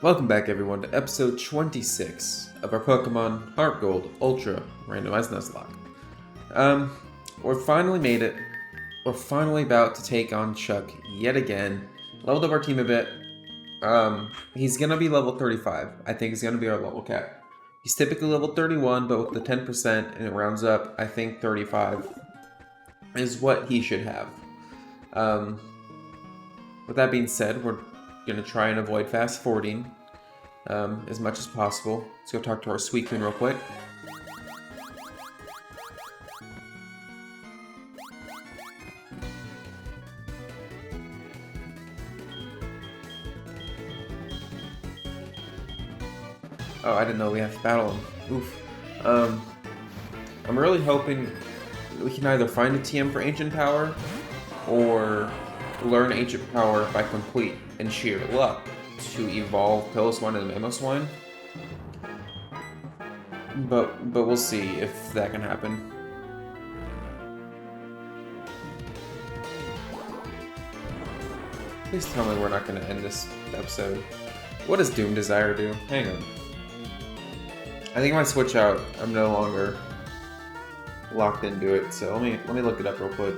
Welcome back everyone to episode 26 of our Pokemon Heartgold Ultra Randomized Nuzlocke. We finally made it. We're finally about to take on Chuck yet again. Leveled up our team a bit. He's gonna be level 35. I think he's gonna be our level cap. He's typically level 31, but with the 10% and it rounds up, I think 35 is what he should have. With that being said, we're gonna try and avoid fast forwarding as much as possible. Let's go talk to our sweet queen real quick. Oh, I didn't know we have to battle him. Oof. I'm really hoping we can either find a TM for Ancient Power or learn Ancient Power by complete and sheer luck to evolve Piloswine and Mamoswine. But we'll see if that can happen. Please tell me we're not going to end this episode. What does Doom Desire do? Hang on. I think if I switch out, I'm no longer locked into it. So let me look it up real quick.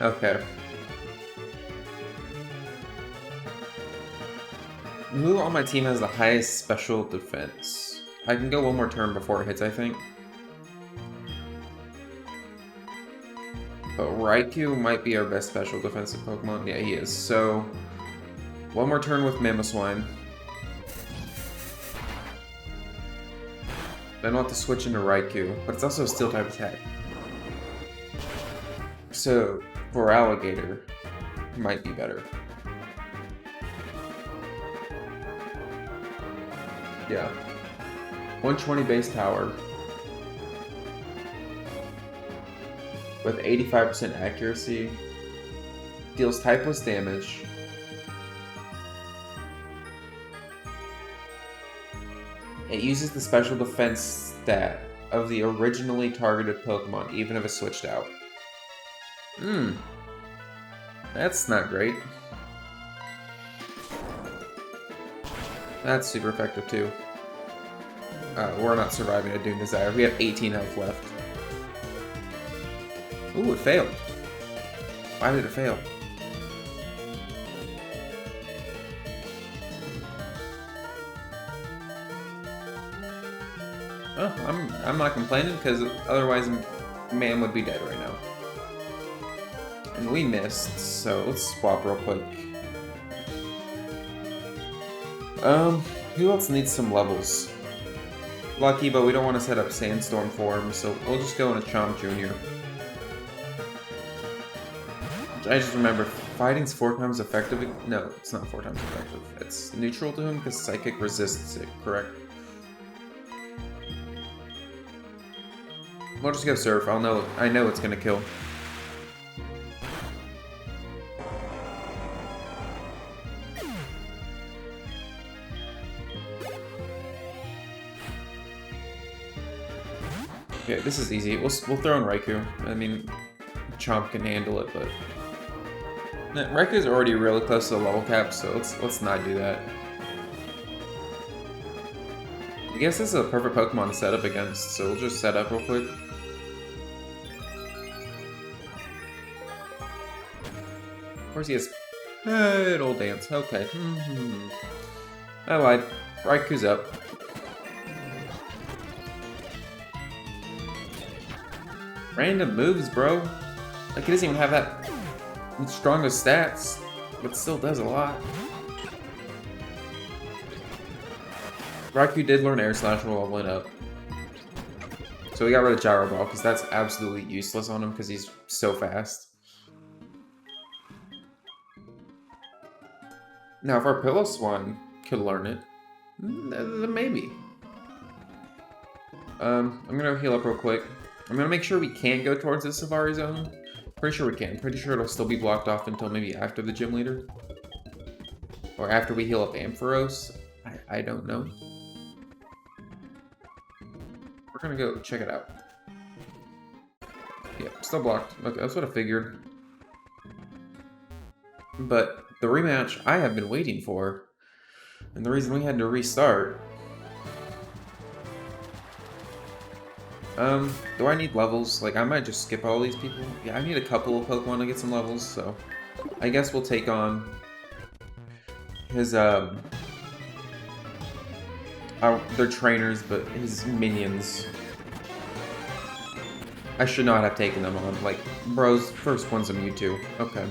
Okay. Who on my team has the highest special defense? I can go one more turn before it hits, I think. But Raikou might be our best special defensive Pokemon. Yeah, he is. So, one more turn with Mamoswine. Then I'll have to switch into Raikou, but it's also a Steel type attack. So, for Alligator, might be better. Yeah. 120 base power. With 85% accuracy. Deals typeless damage. It uses the special defense stat of the originally targeted Pokemon, even if it's switched out. That's not great. That's super effective too. We're not surviving a Doom Desire. We have 18 health left. Ooh, it failed. Why did it fail? Oh, I'm not complaining because otherwise man would be dead right now. And we missed, so let's swap real quick. Who else needs some levels? Lucky, but we don't want to set up Sandstorm for him, so we'll just go in a Chomp Jr. I just remember, fighting's 4 times effective. No, it's not 4 times effective. It's neutral to him because Psychic resists it, correct? We'll just go Surf. I know it's gonna kill. Okay, this is easy. We'll throw in Raikou. I mean, Chomp can handle it, but Raikou's already really close to the level cap, so let's not do that. I guess this is a perfect Pokemon to set up against, so we'll just set up real quick. Of course he has Petal Dance. Okay. I lied. Raikou's up. Random moves, bro. Like, he doesn't even have that strongest stats, but still does a lot. Raikou did learn Air Slash while leveling up. So we got rid of Gyro Ball, because that's absolutely useless on him, because he's so fast. Now, if our Piloswine could learn it, then maybe. I'm gonna heal up real quick. I'm gonna make sure we can't go towards the Safari Zone. Pretty sure we can. Pretty sure it'll still be blocked off until maybe after the gym leader. Or after we heal up Ampharos? I don't know. We're gonna go check it out. Yeah, still blocked. Okay, that's what I figured. But the rematch I have been waiting for, and the reason we had to restart. Do I need levels? Like, I might just skip all these people. Yeah, I need a couple of Pokemon to get some levels, so I guess we'll take on his, their trainers, but his minions. I should not have taken them on. Like, bro's first one's a Mewtwo. Okay.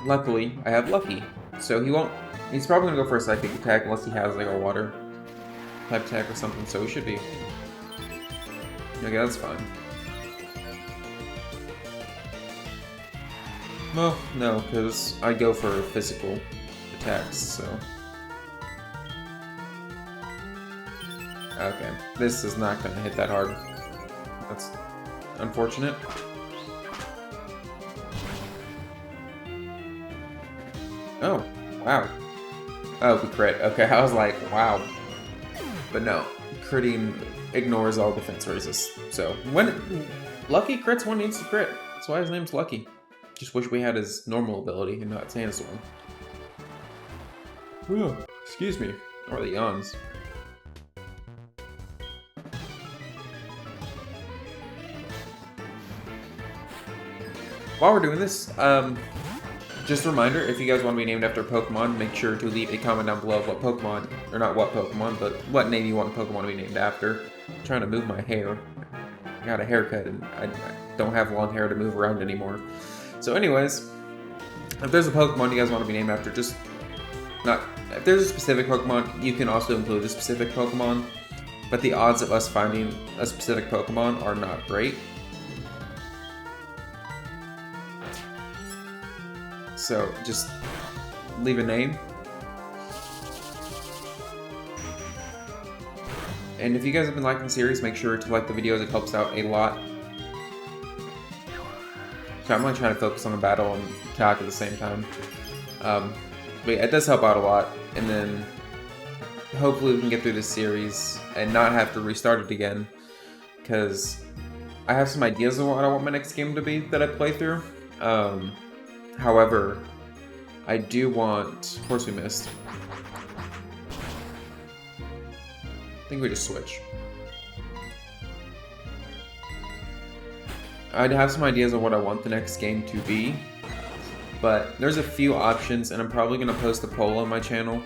Luckily, I have Lucky. So he won't... He's probably gonna go for a Psychic attack unless he has, like, a Water type attack or something, so he should be... Okay, that's fine. Well, no, because I go for physical attacks, so... Okay, this is not going to hit that hard. That's unfortunate. Oh, wow. Oh, we crit. Okay, I was like, wow. But no, critting ignores all defense raises. So, when Lucky crits, one needs to crit. That's why his name's Lucky. Just wish we had his normal ability and not Sandstorm. Oh, excuse me. Or the yawns. While we're doing this, just a reminder, if you guys want to be named after a Pokemon, make sure to leave a comment down below of what Pokemon, or not what Pokemon, but what name you want a Pokemon to be named after. I'm trying to move my hair. I got a haircut and I don't have long hair to move around anymore. So anyways, if there's a Pokemon you guys want to be named after, just if there's a specific Pokemon, you can also include a specific Pokemon, but the odds of us finding a specific Pokemon are not great. So just leave a name. And if you guys have been liking the series, make sure to like the videos, it helps out a lot. So I'm not trying to focus on the battle and talk at the same time. But yeah, it does help out a lot. And then hopefully we can get through this series and not have to restart it again. Because I have some ideas of what I want my next game to be that I play through. However, I do want... Of course we missed. I think we just switch. I'd have some ideas of what I want the next game to be. But there's a few options, and I'm probably going to post a poll on my channel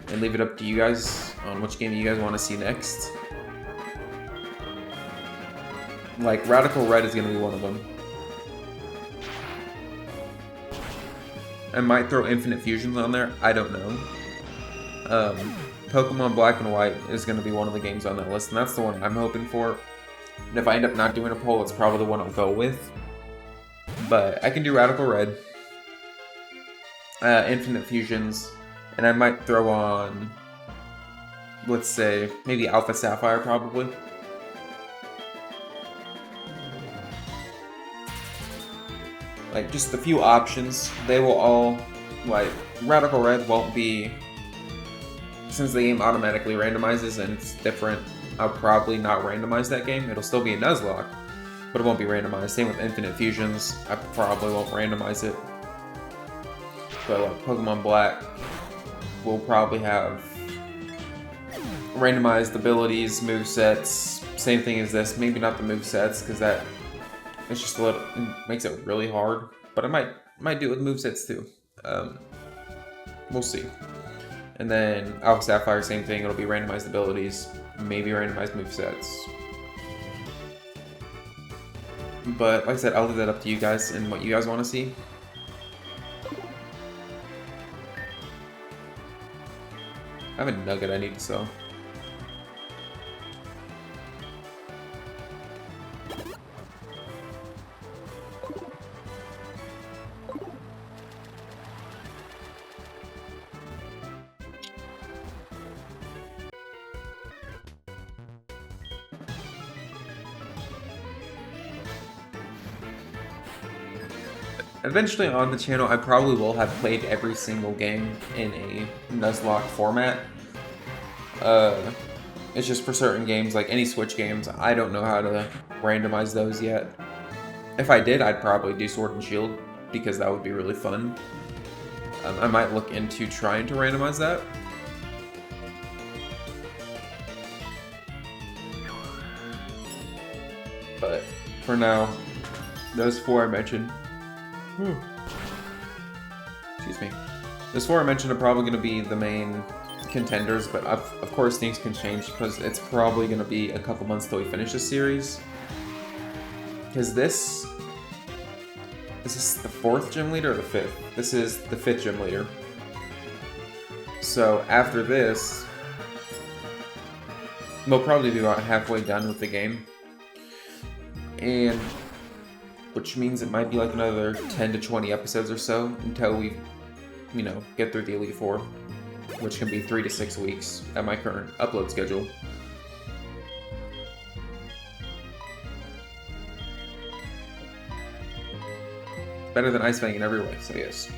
and leave it up to you guys on which game you guys want to see next. Like, Radical Red is going to be one of them. I might throw Infinite Fusions on there. I don't know. Pokemon Black and White is going to be one of the games on that list, and that's the one I'm hoping for. And if I end up not doing a poll, it's probably the one I'll go with. But I can do Radical Red, Infinite Fusions, and I might throw on, let's say, maybe Alpha Sapphire, probably. Like, just a few options. They will all, like, Radical Red won't be, since the game automatically randomizes and it's different, I'll probably not randomize that game. It'll still be a Nuzlocke, but it won't be randomized. Same with Infinite Fusions. I probably won't randomize it. But like Pokemon Black will probably have randomized abilities, movesets. Same thing as this. Maybe not the movesets, because that it's just a little, it makes it really hard. But I might do it with movesets too. We'll see. And then Alpha Sapphire, same thing. It'll be randomized abilities, maybe randomized movesets. But like I said, I'll leave that up to you guys and what you guys want to see. I have a nugget I need to sell. eventually on the channel, I probably will have played every single game in a Nuzlocke format. It's just for certain games, like any Switch games, I don't know how to randomize those yet. If I did, I'd probably do Sword and Shield, because that would be really fun. I might look into trying to randomize that. But for now, those four I mentioned. Excuse me. Those four I mentioned are probably going to be the main contenders, but of course things can change because it's probably going to be a couple months till we finish this series. Because this is the 4th gym leader or the 5th? This is the 5th gym leader. So after this, we'll probably be about halfway done with the game. And which means it might be like another 10 to 20 episodes or so until we, you know, get through the Elite Four, which can be 3 to 6 weeks at my current upload schedule. Better than Ice Fang in every way, so yes.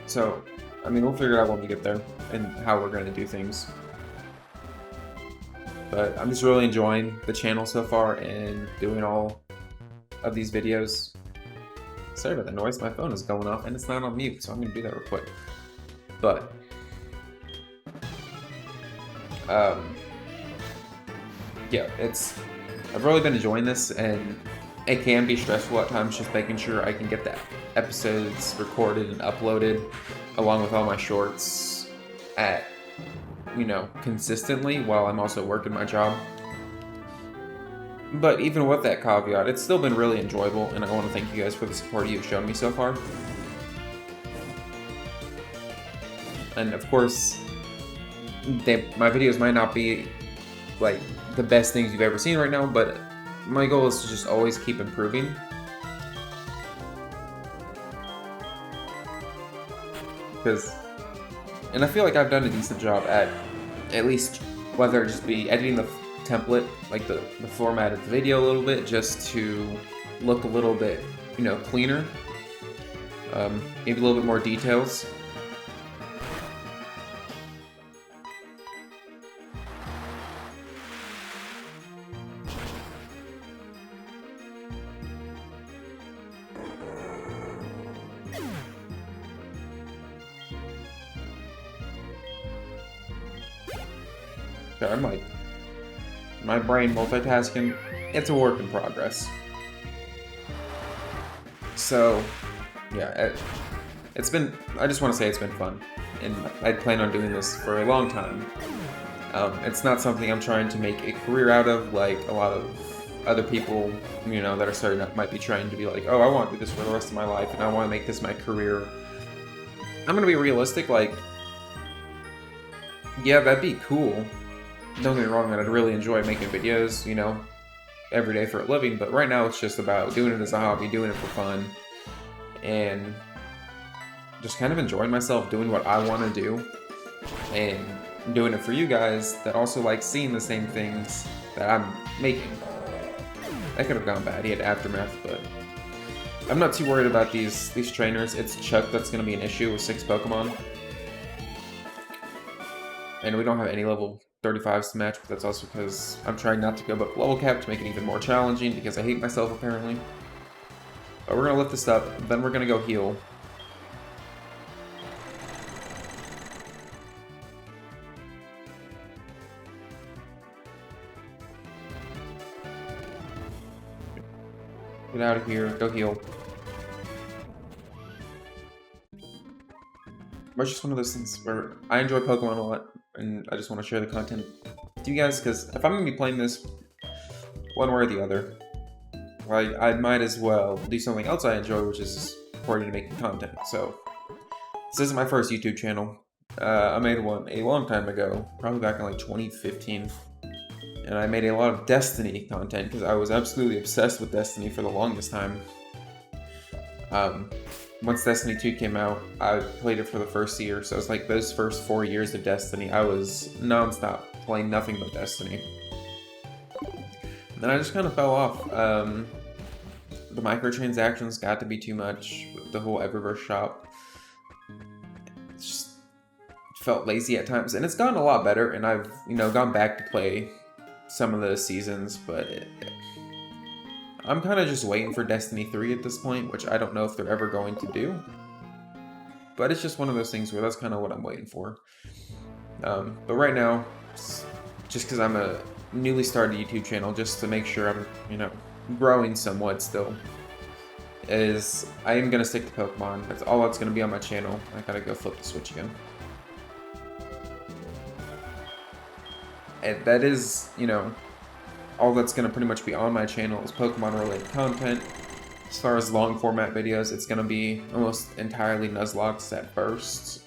So, I mean, we'll figure it out when we get there and how we're going to do things. But I'm just really enjoying the channel so far and doing all of these videos. Sorry about the noise, my phone is going off and it's not on mute, so I'm going to do that real quick. But, yeah, I've really been enjoying this, and it can be stressful at times just making sure I can get the episodes recorded and uploaded along with all my shorts at, you know, consistently while I'm also working my job. But even with that caveat, it's still been really enjoyable, and I want to thank you guys for the support you've shown me so far. And of course, my videos might not be like the best things you've ever seen right now, but my goal is to just always keep improving. And I feel like I've done a decent job at least, whether it just be editing the template, like the format of the video a little bit, just to look a little bit, you know, cleaner. Maybe a little bit more details. I'm like, my brain multitasking, it's a work in progress. So, yeah, I just want to say it's been fun, and I plan on doing this for a long time. It's not something I'm trying to make a career out of, like a lot of other people, you know, that are starting up might be trying to be like, oh, I want to do this for the rest of my life, and I want to make this my career. I'm going to be realistic, like, yeah, that'd be cool. Don't get me wrong, that I'd really enjoy making videos, you know, every day for a living, but right now it's just about doing it as a hobby, doing it for fun, and just kind of enjoying myself doing what I want to do, and doing it for you guys that also like seeing the same things that I'm making. That could have gone bad, he had Aftermath, but I'm not too worried about these trainers. It's Chuck that's going to be an issue with 6 Pokemon. And we don't have any level 35s to match, but that's also because I'm trying not to go above level cap to make it even more challenging, because I hate myself apparently. But we're going to lift this up, then we're going to go heal. Get out of here, go heal. It's just one of those things where I enjoy Pokemon a lot, and I just want to share the content to you guys, because if I'm going to be playing this one way or the other, I might as well do something else I enjoy, which is supporting and making content. So, this isn't my first YouTube channel. I made one a long time ago, probably back in like 2015, and I made a lot of Destiny content, because I was absolutely obsessed with Destiny for the longest time. Once Destiny 2 came out, I played it for the first year, so it's like those first 4 years of Destiny, I was non-stop playing nothing but Destiny. And then I just kind of fell off. The microtransactions got to be too much. The whole Eververse shop just felt lazy at times, and it's gotten a lot better. And I've gone back to play some of the seasons, but I'm kind of just waiting for Destiny 3 at this point, which I don't know if they're ever going to do. But it's just one of those things where that's kind of what I'm waiting for. But right now, just because I'm a newly started YouTube channel, just to make sure I'm, growing somewhat still, is I am going to stick to Pokemon. That's all that's going to be on my channel. I gotta go flip the switch again. And that is, all that's going to pretty much be on my channel is Pokemon-related content. As far as long format videos, it's going to be almost entirely Nuzlockes at first.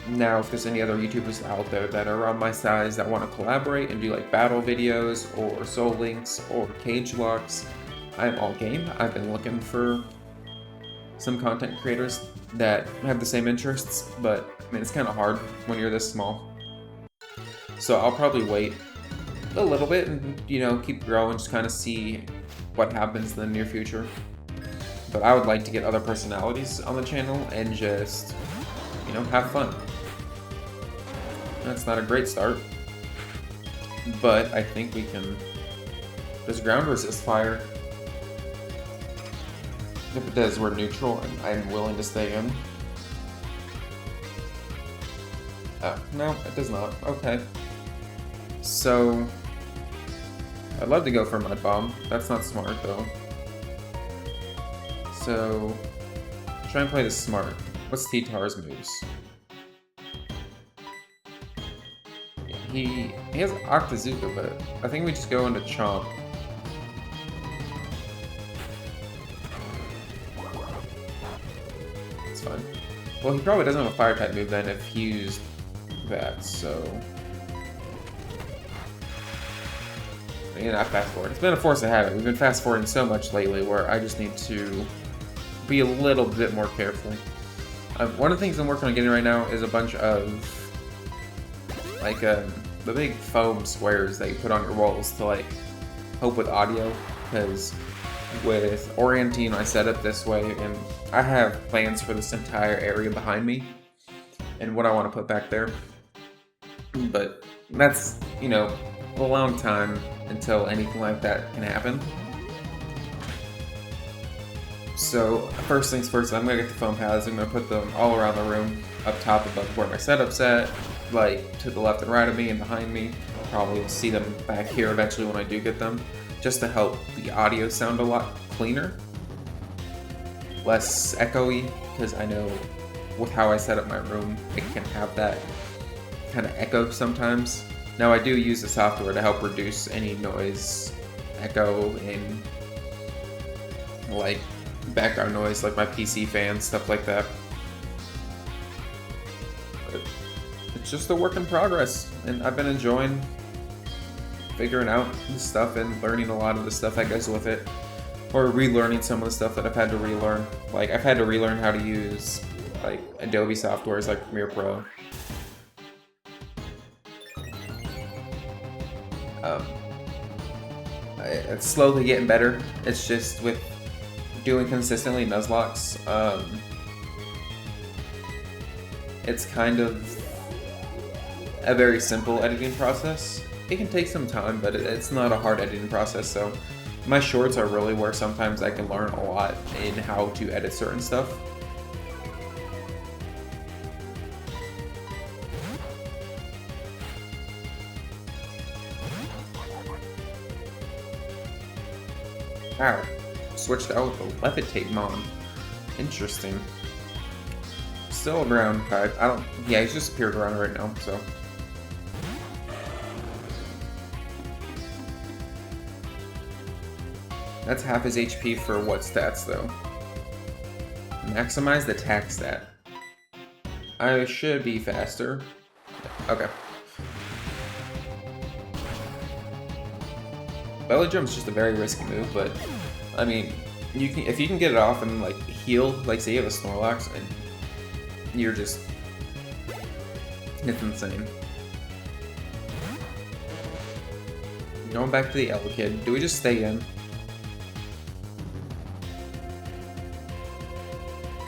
Now, if there's any other YouTubers out there that are around my size that want to collaborate and do like battle videos or soul links or cage locks, I'm all game. I've been looking for some content creators that have the same interests, but I mean, it's kind of hard when you're this small. So I'll probably wait a little bit and, keep growing, just kind of see what happens in the near future. But I would like to get other personalities on the channel and just, have fun. That's not a great start, but I think we can. Does ground resist fire? If it does, we're neutral, and I'm willing to stay in. Oh, no, it does not. Okay. So, I'd love to go for Mud Bomb. That's not smart, though. So, try and play this smart. What's T-Tar's moves? He has Octazooka, but I think we just go into Chomp. It's fine. Well, he probably doesn't have a Fire-type move then if he used that, so... fast forward. It's been a force of habit. We've been fast forwarding so much lately where I just need to be a little bit more careful. One of the things I'm working on getting right now is a bunch of like the big foam squares that you put on your walls to like help with audio, because with orienting I set it this way and I have plans for this entire area behind me and what I want to put back there, but that's a long time until anything like that can happen. So first things first, I'm gonna get the foam pads. I'm gonna put them all around the room, up top above where my setup's at, like to the left and right of me and behind me. Probably will see them back here eventually when I do get them, just to help the audio sound a lot cleaner, less echoey, because I know with how I set up my room, it can have that kind of echo sometimes. Now I do use the software to help reduce any noise, echo, and like background noise, like my PC fans, stuff like that. But it's just a work in progress, and I've been enjoying figuring out this stuff and learning a lot of the stuff that goes with it, or relearning some of the stuff that I've had to relearn. Like I've had to relearn how to use like Adobe softwares like Premiere Pro. It's slowly getting better. It's just with doing consistently Nuzlocks, it's kind of a very simple editing process. It can take some time, but it's not a hard editing process, so my shorts are really where sometimes I can learn a lot in how to edit certain stuff. Wow, switched out with the Levitate Mon. Interesting. Still a ground type. Yeah, he's just pure ground right now, so. That's half his HP for what stats, though? Maximize the attack stat. I should be faster. Okay. Belly Drum's just a very risky move, but I mean, you can if you can get it off and like heal, like say you have a Snorlax and you're just, it's insane. Going back to the L Kid. Do we just stay in?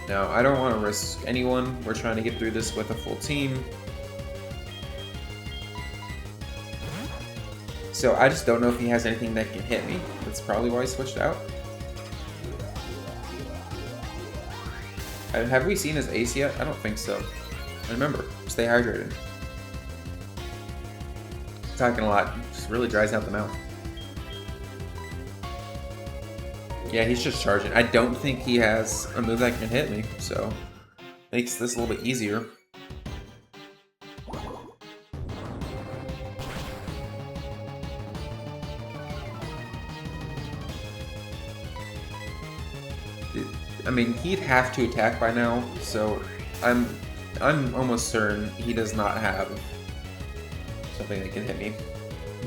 No, I don't want to risk anyone. We're trying to get through this with a full team. So I just don't know if he has anything that can hit me. That's probably why he switched out. Have we seen his ace yet? I don't think so. And remember, stay hydrated. Talking a lot, just really dries out the mouth. Yeah, he's just charging. I don't think he has a move that can hit me, so makes this a little bit easier. I mean, he'd have to attack by now, so I'm almost certain he does not have something that can hit me.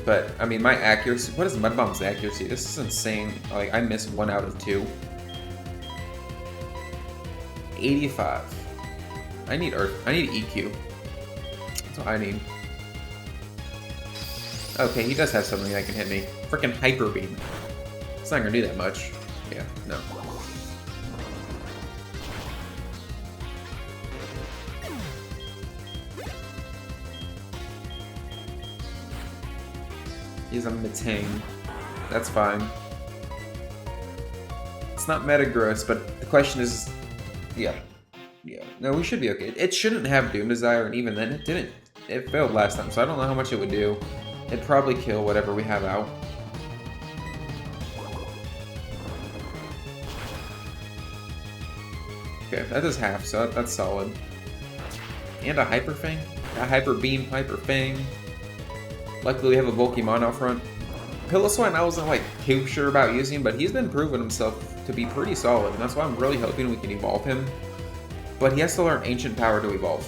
But, I mean, my accuracy... What is Mud Bomb's accuracy? This is insane. Like, I missed 1 out of 2. 85. I need Earth. I need EQ. That's what I need. Okay, he does have something that can hit me. Freaking Hyper Beam. It's not gonna do that much. Yeah, no. He's a Metang. That's fine. It's not Metagross, but the question is... Yeah. No, we should be okay. It shouldn't have Doom Desire, and even then it didn't. It failed last time, so I don't know how much it would do. It'd probably kill whatever we have out. Okay, that does half, so that's solid. And a Hyper Fang? A Hyper Beam, Hyper Fang. Luckily we have a Pokemon out front. Piloswine I wasn't like too sure about using, but he's been proving himself to be pretty solid, and that's why I'm really hoping we can evolve him. But he has to learn Ancient Power to evolve.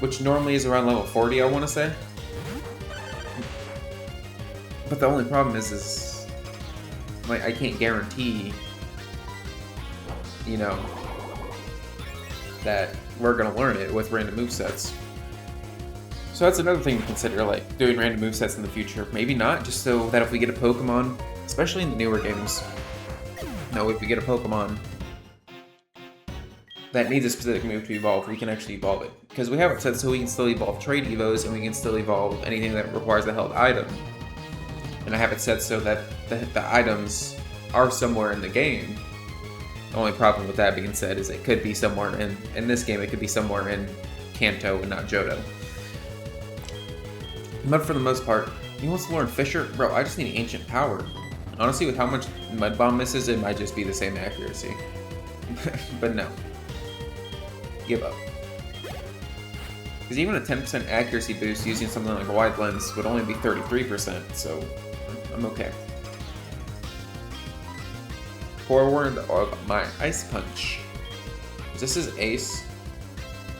Which normally is around level 40, I want to say. But the only problem is like, I can't guarantee, you know, that we're going to learn it with random movesets. So that's another thing to consider, like, doing random movesets in the future. Maybe not, just so that if we get a Pokemon, especially in the newer games, no, if we get a Pokemon that needs a specific move to evolve, we can actually evolve it. Because we have it set so we can still evolve Trade Evos, and we can still evolve anything that requires a held item. And I have it set so that the items are somewhere in the game. The only problem with that being said is it could be somewhere in this game, it could be somewhere in Kanto and not Johto. But for the most part, he wants to learn Fisher. Bro, I just need Ancient Power. Honestly, with how much Mud Bomb misses, it might just be the same accuracy. But no. Give up. Because even a 10% accuracy boost using something like a Wide Lens would only be 33%, so I'm okay. Forward of my Ice Punch. Is this his ace?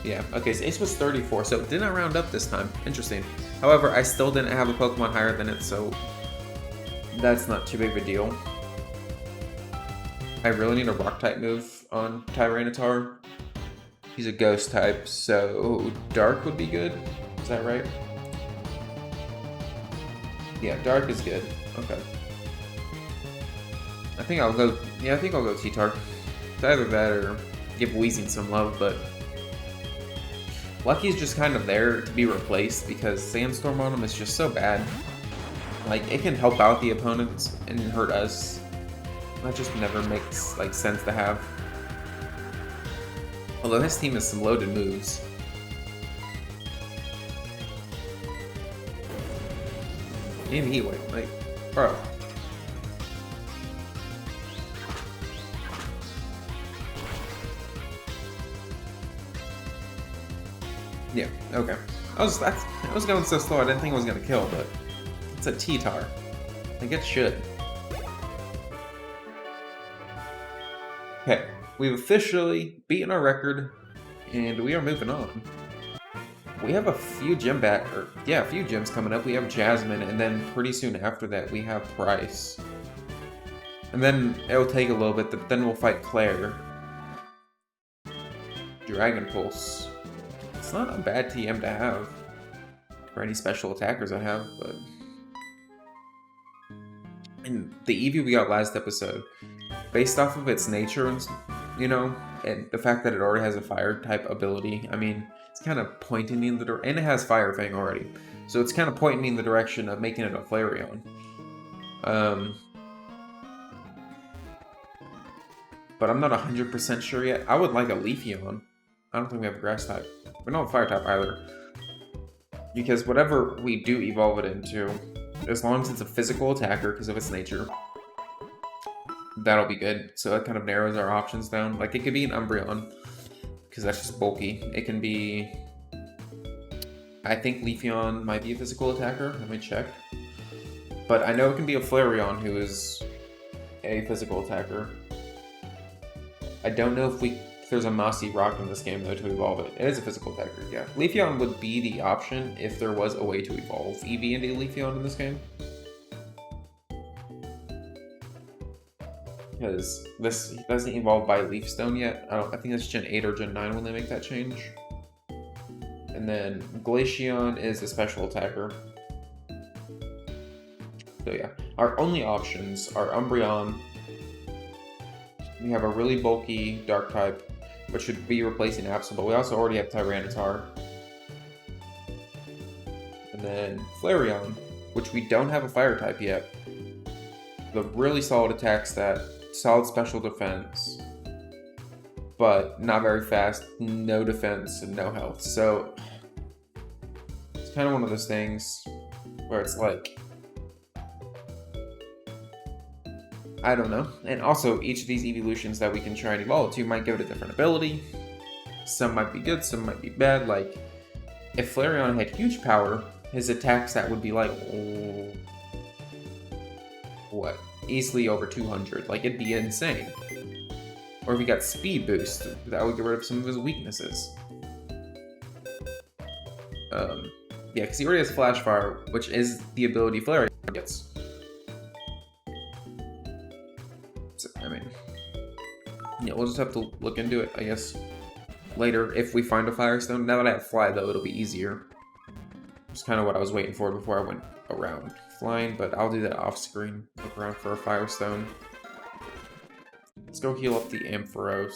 Yeah, okay, so ace was 34, so it didn't round up this time. Interesting. However, I still didn't have a Pokemon higher than it, so that's not too big of a deal. I really need a Rock-type move on Tyranitar. He's a Ghost type, so Dark would be good. Is that right? Yeah, Dark is good. Okay. I think I'll go T-Tark. It's either that or give Weezing some love, but Lucky's just kind of there to be replaced because Sandstorm on him is just so bad. Like, it can help out the opponents and hurt us. That just never makes like sense to have. Although his team has some loaded moves. Maybe he would, like, bro. Yeah, okay. I was going so slow I didn't think I was gonna kill, but it's a T-Tar. I think it should. Okay, we've officially beaten our record, and we are moving on. We have a few a few gyms coming up. We have Jasmine, and then pretty soon after that we have Price. And then it'll take a little bit, but then we'll fight Claire. Dragon Pulse. It's not a bad TM to have for any special attackers I have, but And the Eevee we got last episode, based off of its nature and, you know, and the fact that it already has a fire type ability, I mean, it's kind of pointing me in the direction, and it has Fire Fang already, so it's kind of pointing me in the direction of making it a Flareon. But I'm not 100% sure yet. I would like a Leafeon. I don't think we have a Grass type. We don't have a Fire type either. Because whatever we do evolve it into, as long as it's a physical attacker because of its nature, that'll be good. So that kind of narrows our options down. Like, it could be an Umbreon, because that's just bulky. It can be... I think Leafeon might be a physical attacker. Let me check. But I know it can be a Flareon who is a physical attacker. I don't know if there's a Mossy Rock in this game, though, to evolve it. It is a physical attacker, yeah. Leafeon would be the option if there was a way to evolve Eevee into Leafeon in this game. Because this doesn't evolve by Leaf Stone yet. I think it's Gen 8 or Gen 9 when they make that change. And then Glaceon is a special attacker. So yeah, our only options are Umbreon. We have a really bulky Dark type, which should be replacing Absol, but we also already have Tyranitar. And then Flareon, which we don't have a Fire type yet. The really solid attack stat, solid special defense, but not very fast, no defense, and no health. So it's kind of one of those things where it's like, I don't know. And also, each of these evolutions that we can try and evolve to might give it a different ability. Some might be good, some might be bad. Like, if Flareon had huge power, his attack stat would be like, what? Easily over 200. Like, it'd be insane. Or if he got speed boost, that would get rid of some of his weaknesses. Yeah, because he already has Flash Fire, which is the ability Flareon gets. I mean, yeah, we'll just have to look into it, I guess, later if we find a Firestone. Now that I have Fly, though, it'll be easier. It's kind of what I was waiting for before I went around flying, but I'll do that off screen. Look around for a Firestone. Let's go heal up the Ampharos.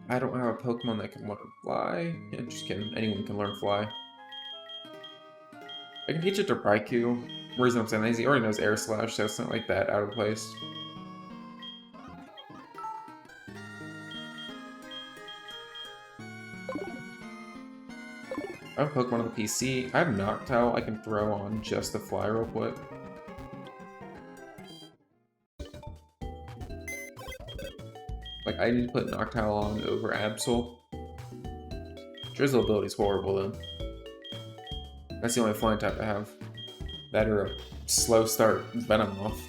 I don't have a Pokemon that can learn Fly. Yeah, just kidding. Anyone can learn Fly. I can teach it to Raikou. The reason I'm saying that is he already knows Air Slash, so it's not like that out of place. I have Pokemon on the PC. I have Noctowl I can throw on just to fly real quick. Like, I need to put Noctowl on over Absol. Drizzle ability's horrible, though. That's the only flying type I have. That or a slow start Venomoth.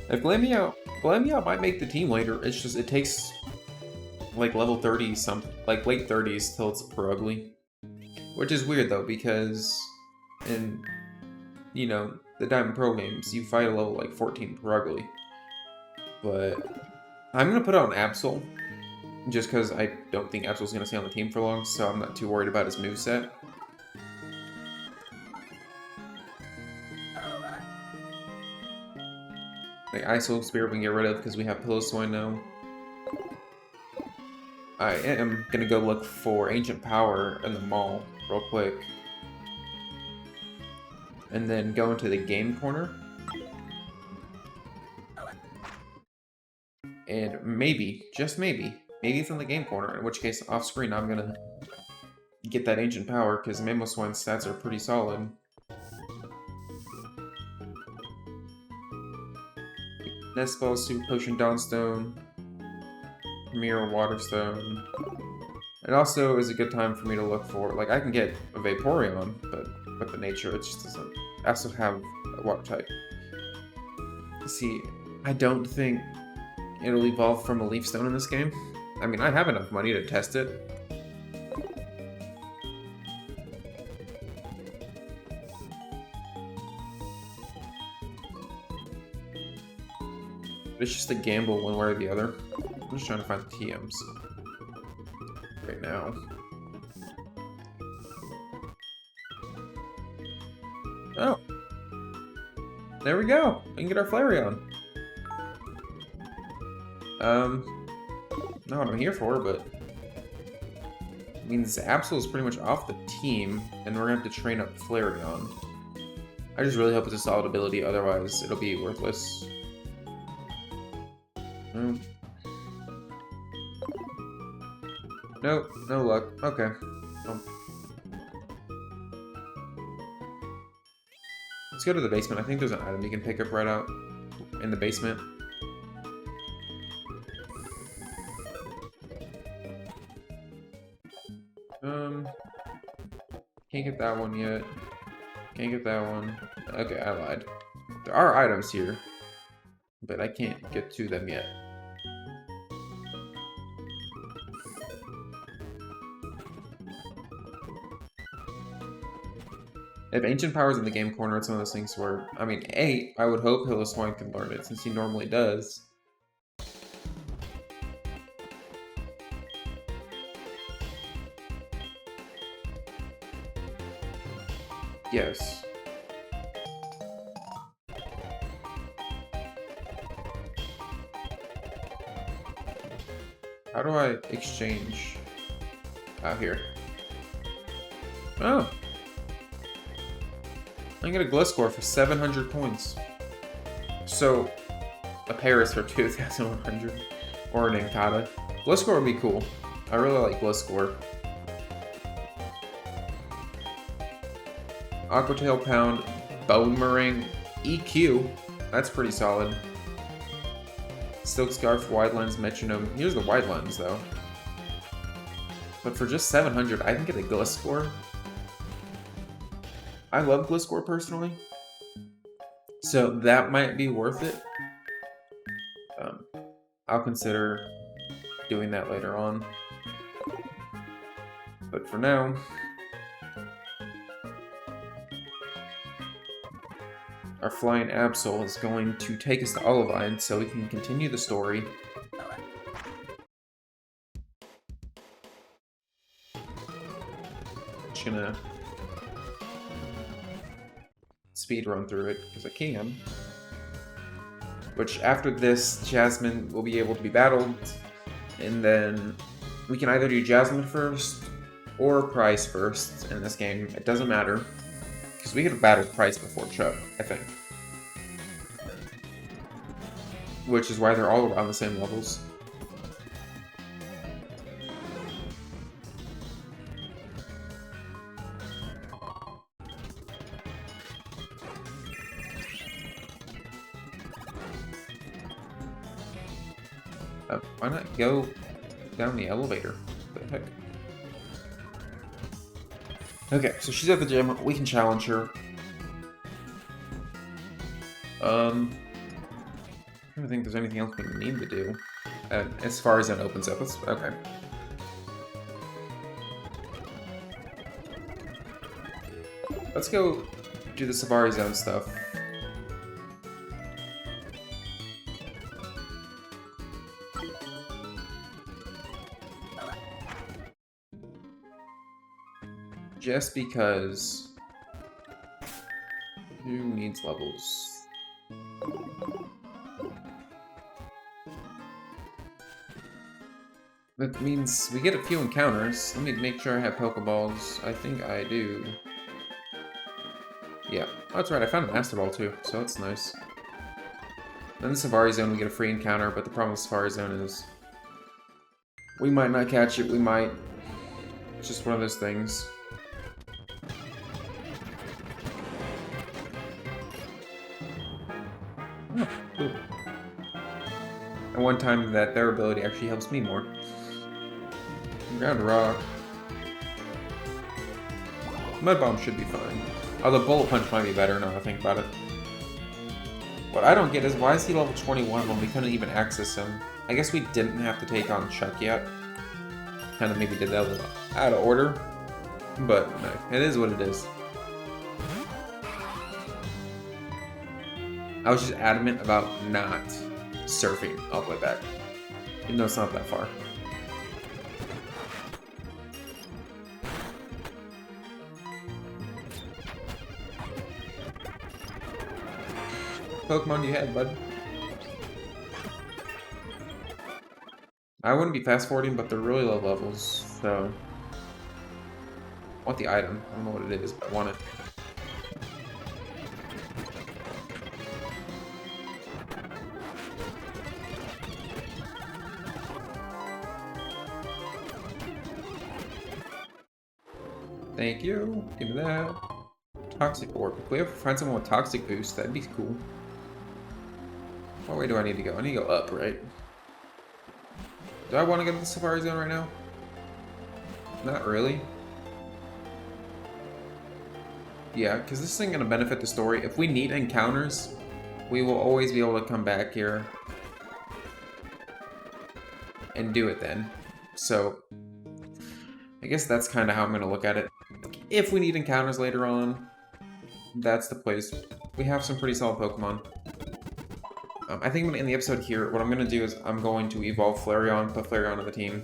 If Glameow might make the team later, it's just, it takes like level 30 something, like late 30s till it's Purugly. Which is weird though, because in, you know, the Diamond Pro games, you fight a level like 14 Purugly. But I'm gonna put it on Absol, just because I don't think Absol's gonna stay on the team for long, so I'm not too worried about his moveset. Like, Ice Wolf Spear we can get rid of because we have Piloswine now. I am gonna go look for Ancient Power in the mall real quick. And then go into the game corner. And maybe, just maybe it's in the game corner, in which case off screen I'm gonna get that Ancient Power because Mamoswine's stats are pretty solid. Nest Ball, Super Potion, Dawnstone, Premier Waterstone. It also is a good time for me to look for, like, I can get a Vaporeon, but with the nature, it just doesn't. I also have a Water type. See, I don't think it'll evolve from a Leaf Stone in this game. I mean, I have enough money to test it. It's just a gamble one way or the other. I'm just trying to find the TMs right now. Oh. There we go. We can get our Flareon. Not what I'm here for, but it means Absol is pretty much off the team, and we're gonna have to train up Flareon. I just really hope it's a solid ability, otherwise it'll be worthless. Nope, no luck. Okay. Let's go to the basement. I think there's an item you can pick up right out in the basement. Can't get that one yet. Can't get that one. Okay, I lied. There are items here, but I can't get to them yet. If Ancient Power's in the game corner, it's one of those things where, I mean, I would hope Hilloswine can learn it, since he normally does. Yes. How do I exchange? Out here. Oh. I can get a Gliscor for 700 points. So, a Paris for 2,100. Or an Inkata. Gliscor would be cool. I really like Gliscor. Aqua Tail Pound, Bone Meringue, EQ. That's pretty solid. Silk Scarf, Wide Lens, Metronome. Here's the Wide Lens, though. But for just 700, I can get a Gliscor. I love Gliscor personally, so that might be worth it. I'll consider doing that later on. But for now, our flying Absol is going to take us to Olivine so we can continue the story. Just gonna speed run through it because I can. Which after this, Jasmine will be able to be battled, and then we can either do Jasmine first or Price first in this game. It doesn't matter because we could have battled Price before Chuck, I think. Which is why they're all around the same levels. Why not go down the elevator? What the heck? Okay, so she's at the gym. We can challenge her. I don't think there's anything else we need to do. As far as that opens up, okay. Let's go do the Safari Zone stuff. Just because... Who needs levels? That means we get a few encounters. Let me make sure I have Pokeballs. I think I do. Yeah. Oh, that's right. I found a Master Ball too, so that's nice. Then the Safari Zone, we get a free encounter, but the problem with Safari Zone is... we might not catch it, we might. It's just one of those things. Oh, cool. And one time that their ability actually helps me more. Ground Rock. Mud Bomb should be fine. Although Bullet Punch might be better now that I think about it. What I don't get is why is he level 21 when we couldn't even access him? I guess we didn't have to take on Chuck yet. Kind of maybe did that a little out of order. But no, it is what it is. I was just adamant about not surfing all the way back. Even though it's not that far. Pokemon do you have, bud? I wouldn't be fast forwarding, but they're really low levels, so I want the item. I don't know what it is, but I want it. Thank you. Give me that. Toxic Orb. If we ever find someone with Toxic Boost, that'd be cool. What way do I need to go? I need to go up, right? Do I want to go to the Safari Zone right now? Not really. Yeah, because this isn't going to benefit the story. If we need encounters, we will always be able to come back here and do it then. So, I guess that's kind of how I'm going to look at it. If we need encounters later on, that's the place. We have some pretty solid Pokemon. I think in the episode here, what I'm going to do is I'm going to evolve Flareon, put Flareon on the team.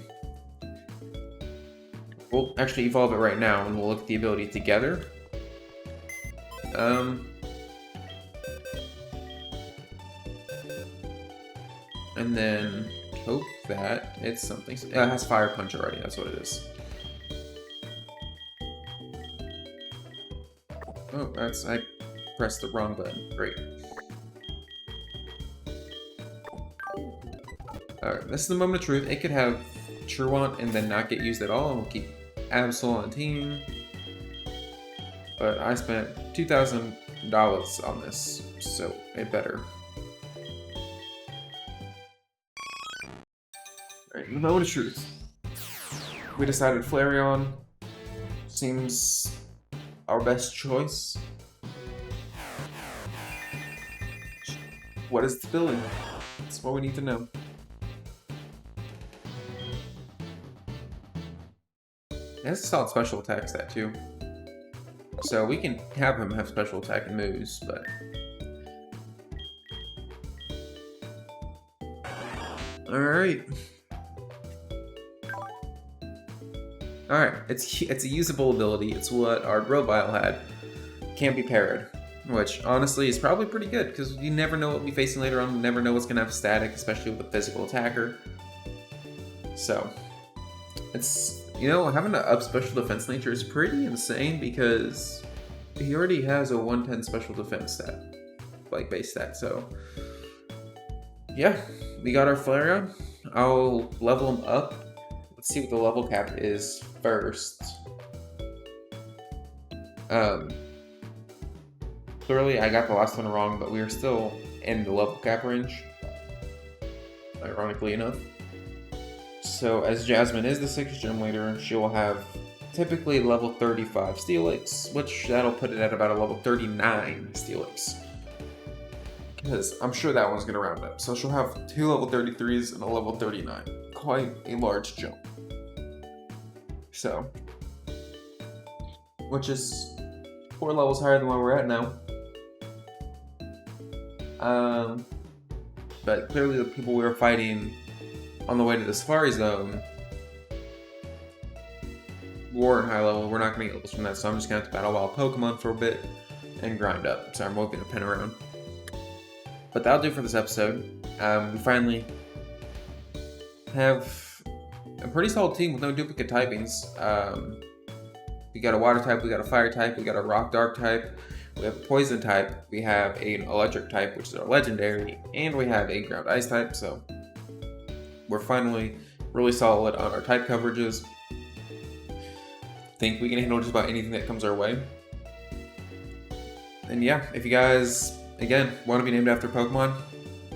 We'll actually evolve it right now, and we'll look at the ability together. And then hope that it's something. It has Fire Punch already, that's what it is. Oh, I pressed the wrong button. Great. Alright, this is the moment of truth. It could have Churwant and then not get used at all, and we'll keep Absol on the team. But I spent $2,000 on this, so it better. Alright, the moment of truth. We decided Flareon seems our best choice. What is its ability? That's what we need to know. It has a solid special attack stat too. So we can have him have special attack and moves, but... Alright. Alright, it's a usable ability. It's what our Grovyle had. Can't be parried. Which, honestly, is probably pretty good, because you never know what we'll be facing later on. You never know what's going to have static, especially with a physical attacker. So, it's... You know, having an up special defense nature is pretty insane because he already has a 110 special defense stat, like base stat, so yeah, we got our Flareon. I'll level him up. Let's see what the level cap is first. Clearly I got the last one wrong, but we are still in the level cap range, ironically enough. So, as Jasmine is the 6th gym leader, she will have typically level 35 Steelix, which that'll put it at about a level 39 Steelix. Because I'm sure that one's going to round up. So she'll have 2 level 33s and a level 39. Quite a large jump. So, which is 4 levels higher than where we're at now. But clearly the people we were fighting on the way to the Safari Zone weren't high level. We're not going to get levels from that, so I'm just going to have to battle wild Pokemon for a bit and grind up. Sorry, I'm moving a pen around. But that'll do for this episode. We finally have a pretty solid team with no duplicate typings. We got a water type, we got a fire type, we got a rock dark type, we have a poison type, we have an electric type, which is our legendary, and we have a ground ice type, so we're finally really solid on our type coverages. Think we can handle just about anything that comes our way. And yeah, if you guys, again, want to be named after Pokemon,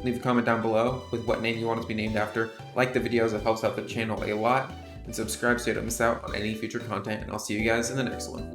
leave a comment down below with what name you want it to be named after. Like the videos, it helps out the channel a lot. And subscribe so you don't miss out on any future content. And I'll see you guys in the next one.